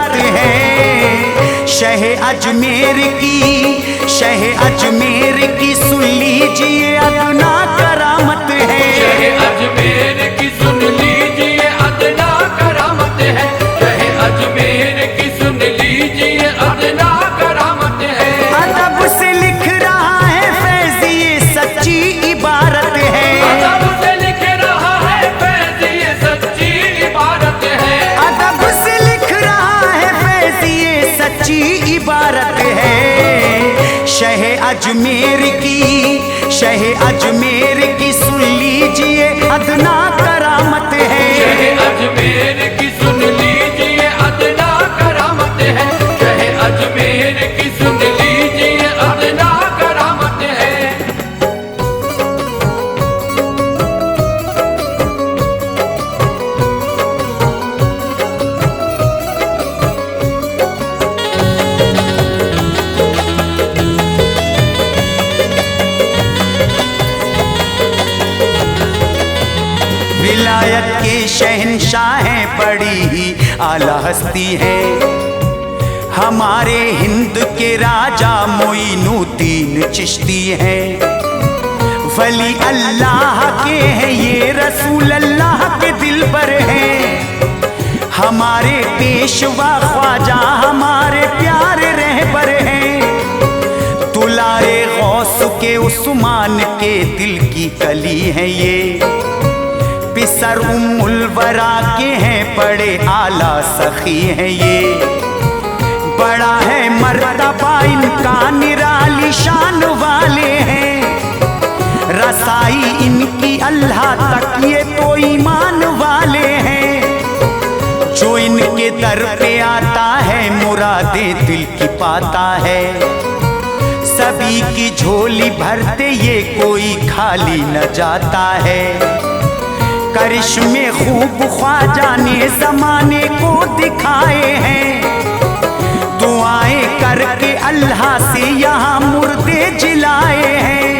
इबारत है। शह अजमेर की सुन लीजिए अदना करामत है। शह अजमेर की सुन लीजिए अदना करामत है। शह अजमेर की सुन लीजिए अदना करामत है। अदब से लिख रहा है फैज़ ये सच्ची इबारत है। अदब से लिख रहा है फैज़ ये सच्ची इबारत है। अदब से लिख रहा है फैज़ ये सच्ची इबारत है। शह अजमेर की सुन लीजिए अदना करामत है। शह अजमेर की सुन लीजिए अदना करामत है। शह अजमेर की सुन लीजिए अदना करामत है। विलायत के शहंशाह हैं, बड़ी ही आला हस्ती है। हमारे हिंद के राजा मोइनुद्दीन चिश्ती हैं। वली अल्लाह के हैं ये, रसूल अल्लाह के दिलबर हैं। हमारे पेशवा ख्वाजा हमारे प्यारे रहबर हैं। दुलारे गौस के उस्मान के दिल की कली है ये। पिसर उम्मुल वरा के हैं, बड़े आला सखी हैं ये। बड़ा है मर्तबा इनका, निराली शान वाले हैं। रसाई इनकी अल्लाह तक ये तो ईमान वाले हैं। जो इनके दर पे आता है मुरादें दिल की पाता है। सभी की झोली भरते ये कोई खाली न जाता है। करिश्मे खूब ख्वाजा ने जमाने को दिखाए हैं। दुआएं करके अल्लाह से यहाँ मुर्दे जिलाए हैं।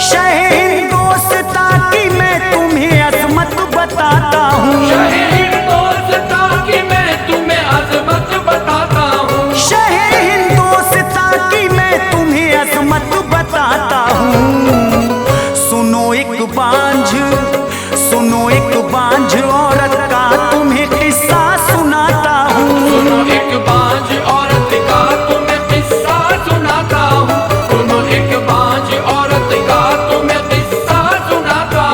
शह हिंदोस्ता की मैं तुम्हें अजमत बताता हूँ। शह हिंदोस्ता की मैं तुम्हें अजमत बताता हूँ। शह हिंदोस्ता की मैं तुम्हें अजमत बताता हूँ। सुनो एक बांझ औरत का तुम्हें किस्सा सुनाता हूँ। सुनो एक बांझ औरत का तुम्हें किस्सा सुनाता हूँ। सुनो एक बांझ औरत का तुम्हें किस्सा सुनाता हूँ।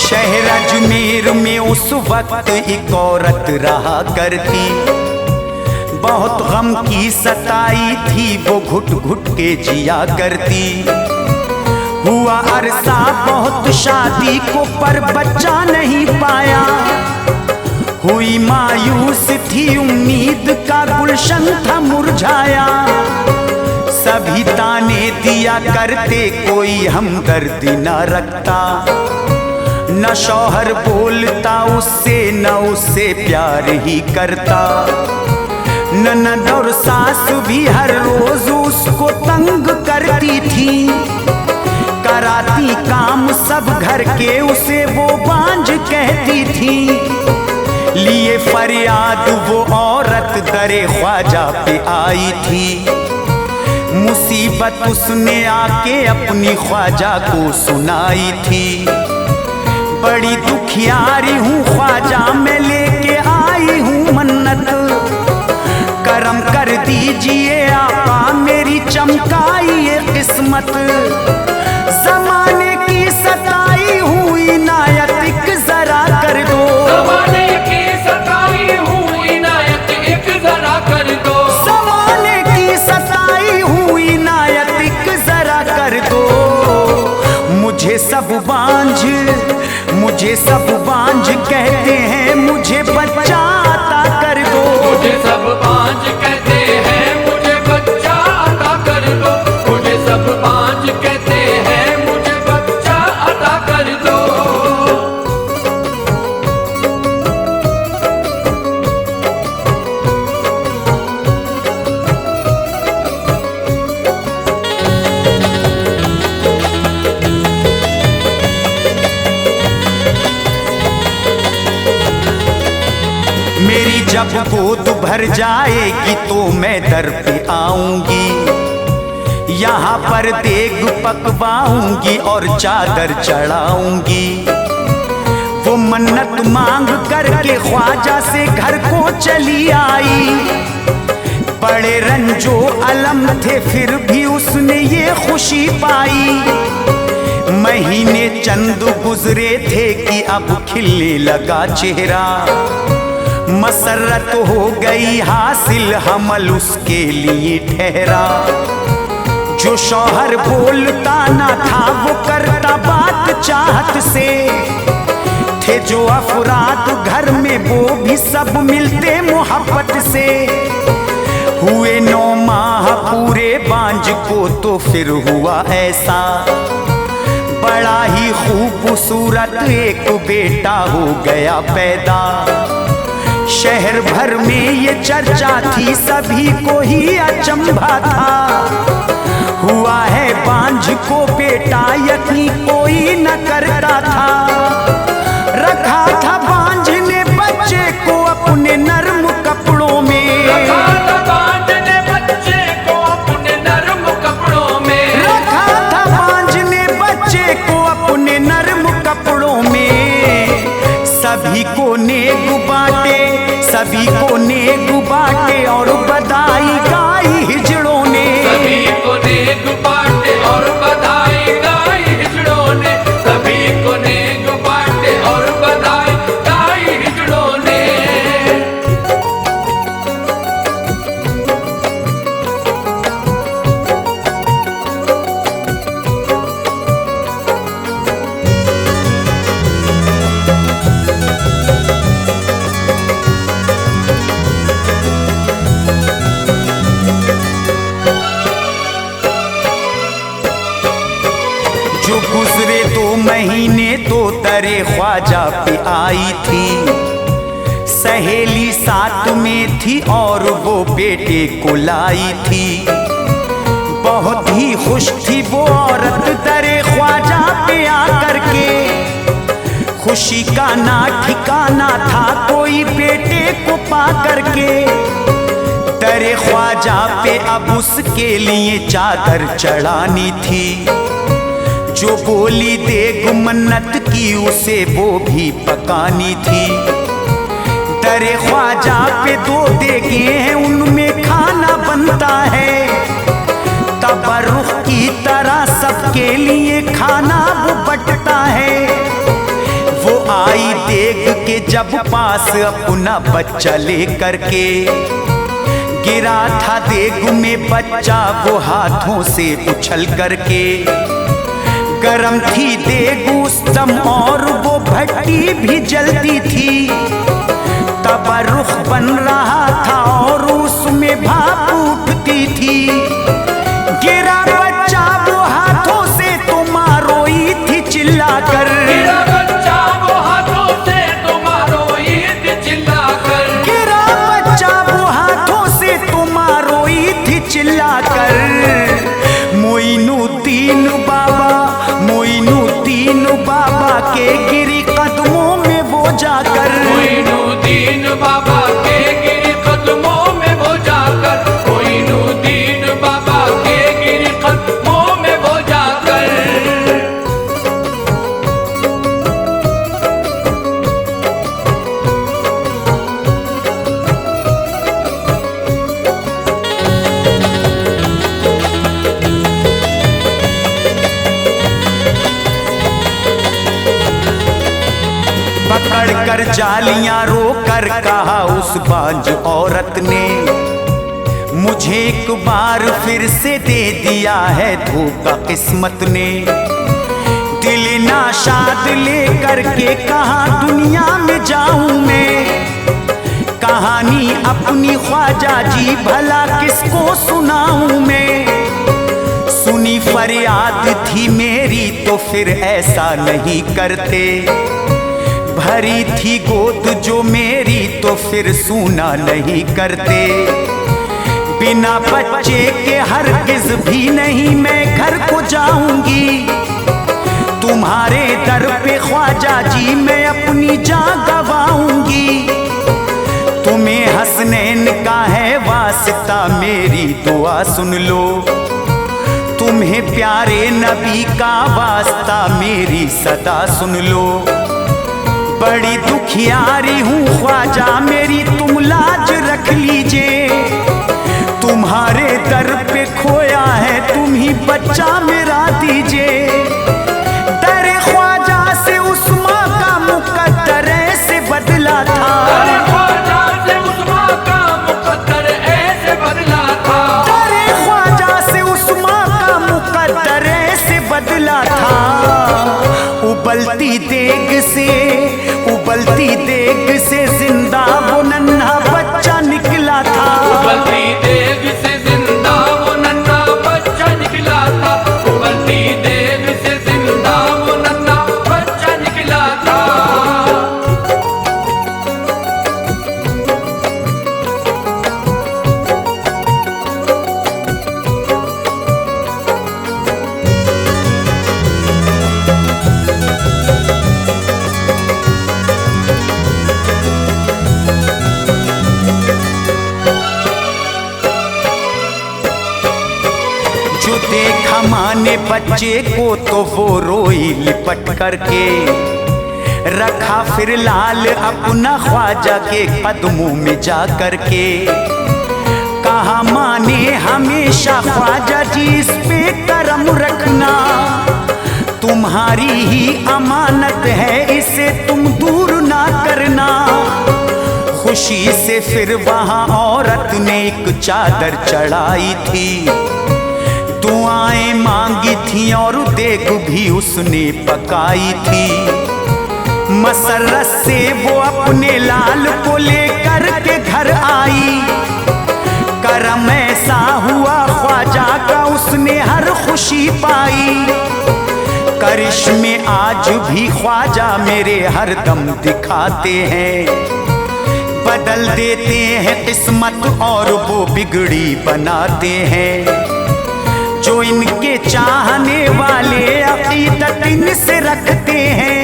शहर अजमेर में उस वक्त एक औरत रहा करती। बहुत गम की सताई थी वो घुट घुट के जिया करती। हुआ अरसा बहुत शादी को पर बच्चा नहीं पाया। हुई मायूस थी उम्मीद का गुलशन था मुरझाया। सभी ताने दिया करते कोई हमदर्दी न रखता। न शौहर बोलता उससे न उससे प्यार ही करता। ननद और सास भी हर रोज उसको तंग करती थी। कराती काम सब घर के उसे वो बांझ कहती थी। लिए फरियाद वो औरत दरे ख्वाजा पे आई थी। मुसीबत उसने आके अपनी ख्वाजा को सुनाई थी। बड़ी दुखियारी हूँ ख्वाजा मैं लेके आई हूँ मन्नत। करम कर दीजिए आका मेरी चमकाई ये किस्मत। जमाने की सताई हुई इनायत एक जरा कर दो। ज़माने की सताई हुई इनायत एक जरा कर दो। ज़माने की सताई हुई इनायत एक जरा कर दो। मुझे सब बांझ कहते हैं मुझे बच्चा अता कर दो। मुझे सब बांझ कहते हैं मुझे बच्चा अता कर दो। मुझे सब बांझ कहते जब गोद भर जाएगी तो मैं दर पे आऊंगी, यहाँ पर देग पकवाऊंगी और चादर चढ़ाऊंगी। वो मन्नत मांग करके ख्वाजा से घर को चली आई, बड़े रंजो अलम थे फिर भी उसने ये खुशी पाई। महीने चंद गुजरे थे कि अब खिलने लगा चेहरा, मसरत हो गई हासिल हमल उसके लिए ठहरा। जो शौहर बोलता ना था वो करता बात चाहत से, थे जो अफराद घर में वो भी सब मिलते मोहब्बत से। हुए 9 माह पूरे बांझ को तो फिर हुआ ऐसा, बड़ा ही खूबसूरत एक बेटा हो गया पैदा। शहर भर में ये चर्चा थी सभी को ही अचंभा था, हुआ है बांझ को बेटा यकीन कोई न करता था। रखा था बांझ ने बच्चे को अपने नर्म कपड़ों में, रखा था बांझ ने बच्चे को अपने नर्म कपड़ों में, रखा था बांझ ने बच्चे को अपने नर्म कपड़ों में। सभी को नेक बांटे, सभी को नेक बांटे और बधाई गाई हिजड़ों ने, सभी को नेक बांटे और बधाई गाई हिजड़ों ने, सभी को नेक बांटे और बधाई गाई हिजड़ों ने। जो गुजरे 2 महीने तो दरे ख्वाजा पे आई थी। सहेली साथ में थी और वो बेटे को लाई थी। बहुत ही खुश थी वो औरत दरे ख्वाजा पे आकर के, खुशी का ना ठिकाना था कोई बेटे को पा करके। दरे ख्वाजा पे अब उसके लिए चादर चढ़ानी थी, जो बोली देग मन्नत की उसे वो भी पकानी थी। दरे ख्वाजा पे 2 देगे हैं उनमें खाना बनता है, तबरुख की तरह सबके लिए खाना वो बंटता है। वो आई देग के जब पास अपना बच्चा लेकर के, गिरा था देग में बच्चा वो हाथों से उछल करके। गरम थी देग उस दम और वो भट्टी भी जलती थी, तबरुख बन रहा था और उसमें भाप उठती थी। गिरा बच्चा वो हाथों से तो मारोई थी चिल्लाकर, गिरा बच्चा वो हाथों से तो मारोई थी चिल्लाकर, गिरा बच्चा वो हाथों से तो मारोई थी चिल्लाकर। मोइनुद्दीन बाबा, मोइनुद्दीन बाबा के गिरी कदमों में वो जाकर, मोइनुद्दीन बाबा के गिरी कदमों में वो जाकर, मोइनुद्दीन बाबा के गिरी कदमों में वो जाकर। पकड़ कर जालियां रोकर कहा उस बांझ औरत ने, मुझे एक बार फिर से दे दिया है धोखा किस्मत ने। दिल नाशाद लेकर के कहा दुनिया में जाऊं मैं, कहानी अपनी ख्वाजा जी भला किसको सुनाऊं मैं। सुनी फरियाद थी मेरी तो फिर ऐसा नहीं करते, भरी थी गोद जो मेरी तो फिर सूना नहीं करते। बिना बच्चे के हरगिज़ भी नहीं मैं घर को जाऊंगी, तुम्हारे दर पे ख्वाजा जी मैं अपनी जान गवाऊंगी। तुम्हें दुआ सुन लो। तुम्हें प्यारे नबी का वास्ता मेरी सदा सुन लो। बड़ी दुखियारी हूँ ख्वाजा मेरी तुम लाज रख लीजिए। तुम्हारे दर पे खोया है तुम ही बच्चा मेरा दीजिए। दर ख्वाजा से उस्मा का मुकद्दर ऐसे बदला था। दर ख्वाजा से उस्मा का मुकद्दर ऐसे बदला था। दर ख्वाजा से उस्मा का मुकद्दर ऐसे बदला था। उबलती देग से जिंदा वो नन्हा बच्चा निकला था। उबलती देग से जिंदा वो नन्हा बच्चा निकला था। उबलती देग से जिंदा वो नन्हा बच्चा निकला था। जो देखा माँ ने बच्चे को तो वो रोई लिपट करके। रखा फिर लाल अपना ख्वाजा के कदमों में जा करके। कहा माँ ने हमेशा ख्वाजा जी इस पे करम रखना। तुम्हारी ही अमानत है इसे तुम दूर ना करना। खुशी से फिर वहां औरत ने एक चादर चढ़ाई थी। दुआएं मांगी थी और देग भी उसने पकाई थी। मसरत से वो अपने लाल को लेकर के घर आई। करम ऐसा हुआ ख्वाजा का उसने हर खुशी पाई। करिश्मे आज भी ख्वाजा मेरे हर दम दिखाते हैं। बदल देते हैं किस्मत और वो बिगड़ी बनाते हैं। जो इनके चाहने वाले अकीदत इनसे रखते हैं।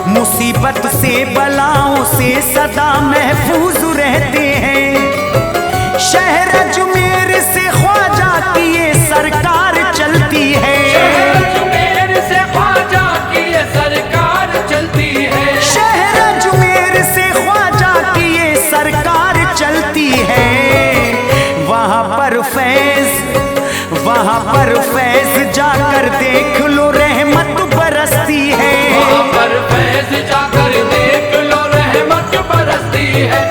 मुसीबत से बलाओं से सदा महफूज रहते हैं। शहर अजमेर से ख्वाजा की ये सरकार चलती है। शहर अजमेर से ख्वाजा की ये सरकार चलती है। शहर अजमेर से ख्वाजा की ये सरकार चलती है। वहाँ पर फैज जाकर देख लो रहमत बरसती है। वहाँ पर फैज जाकर देख लो रहमत बरसती है।